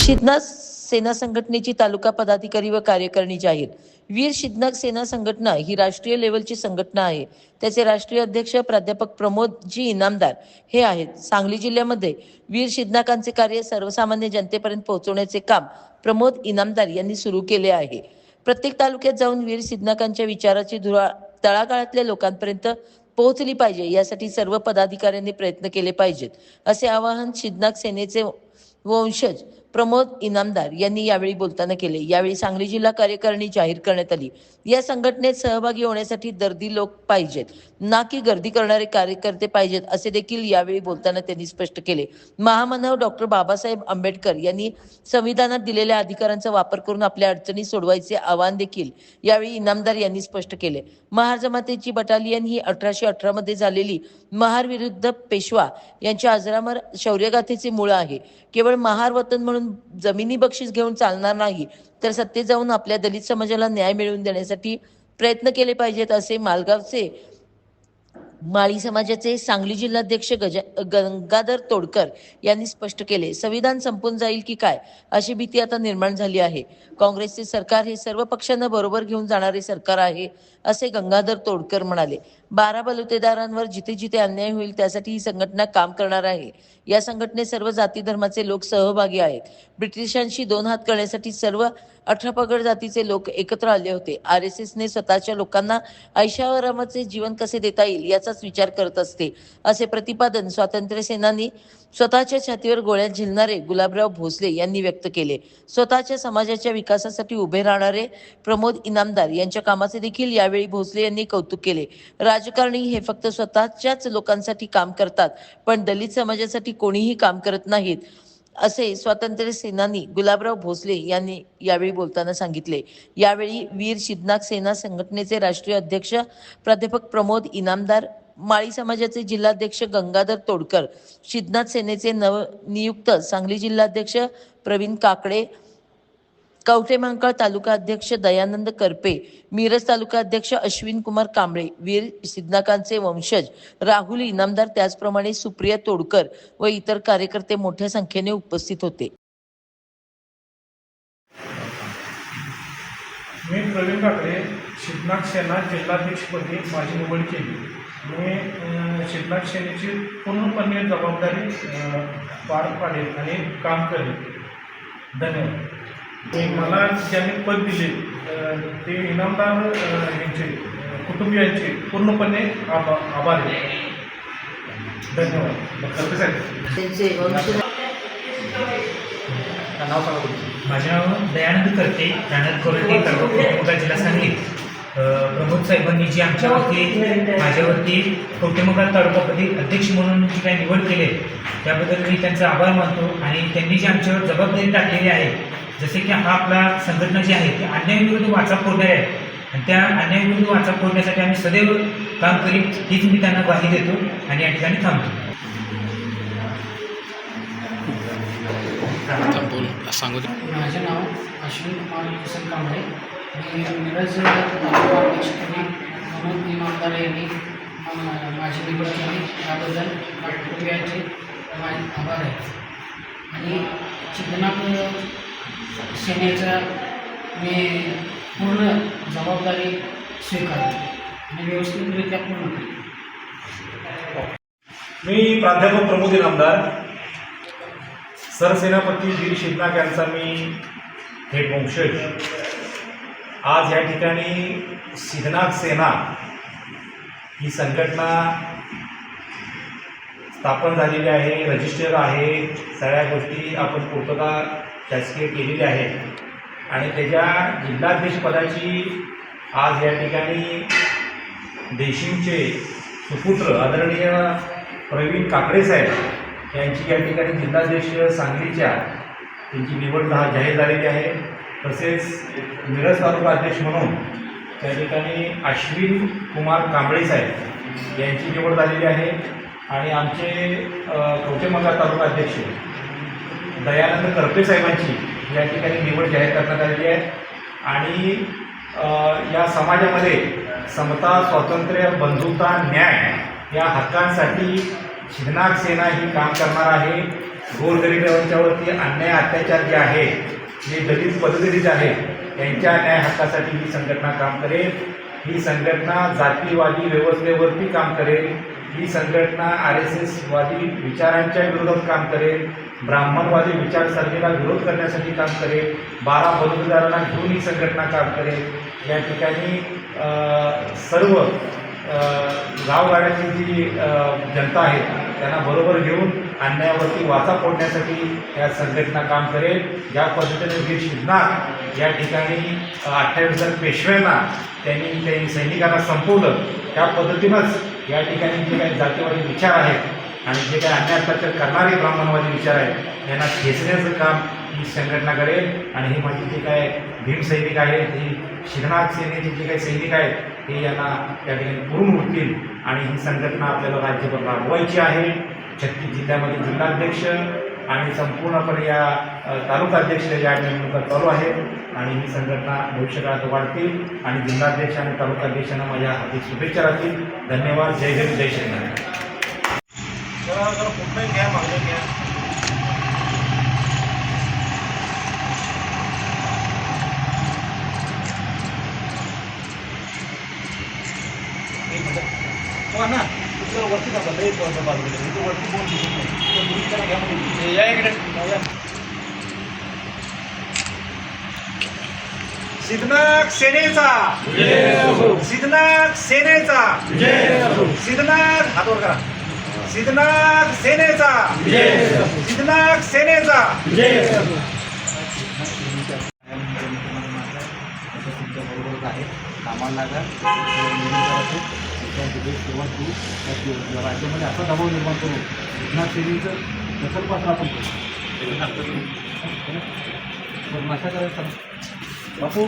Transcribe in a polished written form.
शिदनाग सेना संघटनेची तालुका पदाधिकारी व कार्यकारिणी जाहीर। वीर शिदनाग सेना संघटना ही राष्ट्रीय लेवलची संघटना आहे। त्याचे राष्ट्रीय अध्यक्ष प्राध्यापक प्रमोदजी इनामदार हे आहेत। सांगली जिल्ह्यामध्ये वीर शिदनागांचे कार्य सर्वसामान्य जनतेपर्यंत पोहोचवण्याचे काम प्रमोद इनामदार यांनी सुरू केले आहे। प्रत्येक तालुक्यात जाऊन वीर शिदनागांच्या विचाराची धुरा तळागाळातल्या लोकांपर्यंत पोहोचली पाहिजे, यासाठी सर्व पदाधिकाऱ्यांनी प्रयत्न केले पाहिजेत, असे आवाहन शिदनाग सेनेचे वंशज प्रमोद इनामदार यांनी यावेळी बोलताना केले। यावेळी सांगली जिल्हा कार्यकारिणी जाहीर करण्यात आली। या संघटनेत सहभागी होण्यासाठी दर्दी लोक पाहिजेत, ना की गर्दी करणारे कार्यकर्ते पाहिजेत, असे देखील यावेळी बोलताना त्यांनी स्पष्ट केले। महामानव डॉक्टर बाबासाहेब आंबेडकर यांनी संविधानात दिलेल्या अधिकारांचा वापर करून आपल्या अडचणी सोडवायचे आवाहन देखील यावेळी इनामदार यांनी स्पष्ट केले। महार जमातीची बटालियन ही 1818 मध्ये झालेली महार विरुद्ध पेशवा यांच्या अजरामर शौर्यगाथेचे मूळ आहे। केवळ महार वतन म्हणून जमिनी बक्षीस घेऊन चालणार नाही, तर सत्तेत जाऊन आपल्या दलित समाजाला न्याय मिळवून देण्यासाठी प्रयत्न केले पाहिजेत, असे मालगावचे माळी समाजाचे सांगली जिल्हाध्यक्ष गंगाधर तोडकर यांनी स्पष्ट केले। संविधान संपून जाईल की काय अशी भीती आता निर्माण झाली आहे। काँग्रेसचे सरकार हे सर्व पक्षांना बरोबर घेऊन जाणारे सरकार आहे, असे गंगाधर तोडकर म्हणाले। 12 बलुतेदारांवर जिथे जिथे अन्याय होईल त्यासाठी ही संघटना काम करणार आहे। या संघटनेत सर्व जाती धर्माचे लोक सहभागी आहेत। ब्रिटिशांशी 2 हात करण्यासाठी सर्व 18 पगड जातीचे लोक एकत्र आले होते। RSSने स्वतःच्या लोकांना ऐशाआरामाचे जीवन कसे देता येईल याचाच विचार करत असते, असे प्रतिपादन स्वातंत्र्य सेनानी स्वतःच्या छातीवर गोळ्या झेलणारे गुलाबराव भोसले यांनी व्यक्त केले। स्वतःच्या समाजाच्या विकासासाठी उभे राहणारे प्रमोद इनामदार यांच्या कामाचे देखील यावेळी भोसले यांनी कौतुक केले। राजकारणी हे फक्त स्वतःच्याच लोकांसाठी काम करतात, पण दलित समाजासाठी कोणीही काम करत नाहीत, असे स्वातंत्र्य सेनानी गुलाबराव भोसले यांनी यावेळी बोलताना सांगितले। यावेळी वीर शिदनाग सेना संघटनेचे राष्ट्रीय अध्यक्ष प्राध्यापक प्रमोद इनामदार, माळी समाजाचे जिल्हाध्यक्ष गंगाधर तोडकर, शिदनाग सेनेचे नवनियुक्त सांगली जिल्हाध्यक्ष प्रवीण काकडे, कवठेमहांकाळ तालुका अध्यक्ष दयानंद करपे, मिरज तालुका अध्यक्ष अश्विन कुमार कांबळे, वीर शिदनागांचे वंशज राहुल इनामदार, त्याचप्रमाणे सुप्रिया तोडकर व इतर कार्यकर्ते मोठ्या संख्येने उपस्थित होते। मी प्रवीण काकडे, शिदनाग सेना जिल्हाध्यक्षपदी माझी निवड केली। मी शिदनाग सेनेची पूर्णपणे जबाबदारी पार पाडेल आणि काम करेल। धन्यवाद। मला ज्यांनी पद दिले ते इनामदार यांचे कुटुंबियांचे पूर्णपणे आभार आहे। धन्यवाद। माझे नाव दयानंद करते, राहणार कोरटे, तालुका जिल्हा सांगली। प्रमोद साहेबांनी जी आमच्यावरती माझ्यावरती कवठेमहांकाळ तालुकापदी अध्यक्ष म्हणून जी काही निवड केली त्याबद्दल मी त्यांचा आभार मानतो। आणि त्यांनी जी आमच्यावर जबाबदारी टाकलेली आहे, जसे की हा आपला संघटना जी आहे ती अन्यायाविरुद्ध वाचा फोडणारी आहे, आणि त्या अन्यायाविरुद्ध वाचा फोडण्यासाठी आम्ही सदैव काम करीत, हीच मी त्यांना ग्वाही देतो आणि या ठिकाणी थांबतो। माझे नाव अश्विन कुमार किसन कांबळे, मी मिरज तालुका अध्यक्षपदी प्रमोद इनामदार यांनी माझी निवड केली, त्याबद्दल कुटुंबियांचे माझे आभार आहे। आणि शिदनाग सेनेचा मी पूर्ण जबाबदारी स्वीकारतो आणि व्यवस्थितरित्या पूर्ण करतो। मी प्राध्यापक प्रमोद इनामदार, सरसेनापती वीर शिदनाग यांचा मी थेट वंशज, आज या ठिकाणी शिदनाग सेना ही संघटना स्थापन झालेली आहे, रजिस्टर आहे, सगळ्या गोष्टी आपण पूर्तता शासकीय केलेली आहे। आणि त्याच्या जिल्हाध्यक्षपदाची आज या ठिकाणी देशिंगचे सुपुत्र आदरणीय प्रवीण काकडे साहेब यांची या ठिकाणी जिल्हाध्यक्ष सांगलीच्या त्यांची निवड जाहीर झालेली आहे। तसेच मिरज तालुका अध्यक्ष म्हणून त्या ठिकाणी अश्विन कुमार कांबळे साहेब यांची निवड झालेली आहे। आणि आमचे कवठेमहांकाळ तालुका अध्यक्ष दयानंद करपे साहेबांची या ठिकाणी निवड जाहीर करण्यात आलेली आहे। आणि या समाजामध्ये समता, स्वातंत्र्य, बंधुता, न्याय या हक्कांसाठी शिदनाग सेना ही काम करणार आहे। गोरगरिबांच्यावरती अन्याय अत्याचार जे आहे, जे दलित पददलित आहेत त्यांच्या न्याय हक्कासाठी ही संघटना काम करेल. ही संघटना जातीवादी व्यवस्थेवरती काम करेल. ही संघटना RSS वादी विचारांच्या विरोधात काम करेल. ब्राह्मणवादी विचारसरणीला विरोध करण्यासाठी काम करेल. 12 बलुतेदारांना घेऊन ही संघटना काम करेल. या ठिकाणी सर्व गावगाड्याची जी जनता आहे त्यांना बरोबर घेऊन अन्यायावरती वाचा फोडण्यासाठी या संघटना काम करेल. ज्या पद्धतीने वीर शिवनाथ या ठिकाणी 28,000 पेशव्यांना त्यांनी सैनिकांना संपवलं, त्या पद्धतीनंच या ठिकाणी जे काही जातीवादी विचार आहेत आणि जे काही अन्याय अत्याचार करणारे ब्राह्मणवादी विचार आहेत यांना ठेचण्याचं काम ही संघटना करेल. आणि हे माझे जे काय भीम सैनिक आहेत, ही शिवनाथ सेनेचे जे काही सैनिक आहेत हे यांना त्या ठिकाणी पुरून उठतील. आणि ही संघटना आपल्याला राज्यभर राबवायची आहे. 36 जिल्ह्यामध्ये जिल्हाध्यक्ष आणि संपूर्णपणे या तालुकाध्यक्ष या निवडणुका चालू आहेत आणि ही संघटना भविष्यकाळात वाढतील. आणि जिल्हाध्यक्ष आणि तालुकाध्यक्षांना माझ्या हार्दिक शुभेच्छा राहतील. धन्यवाद. जय हिंद, जय श्रीराम. जरा कुठलाही घ्या, मागणी घ्या. ना वरती टाका, लई बाजूला वरती बोल दिसत नाही. घ्या म्हणजे या इकडे या. सिद्धनाथ सेनेचा, सिद्धनाथ सेनेचा, सिद्धनाथ हात वर करा. सिद्धनाथ सेनेचा, सिद्धनाथ सेनेचा. तुमच्या बरोबरच आहे. कामाला लागा, सेवा करू. राज्यामध्ये असा दबाव निर्माण करू सिद्धनाथ सेनेचं नसलपासून आपण करू. नशा करायचा बापू.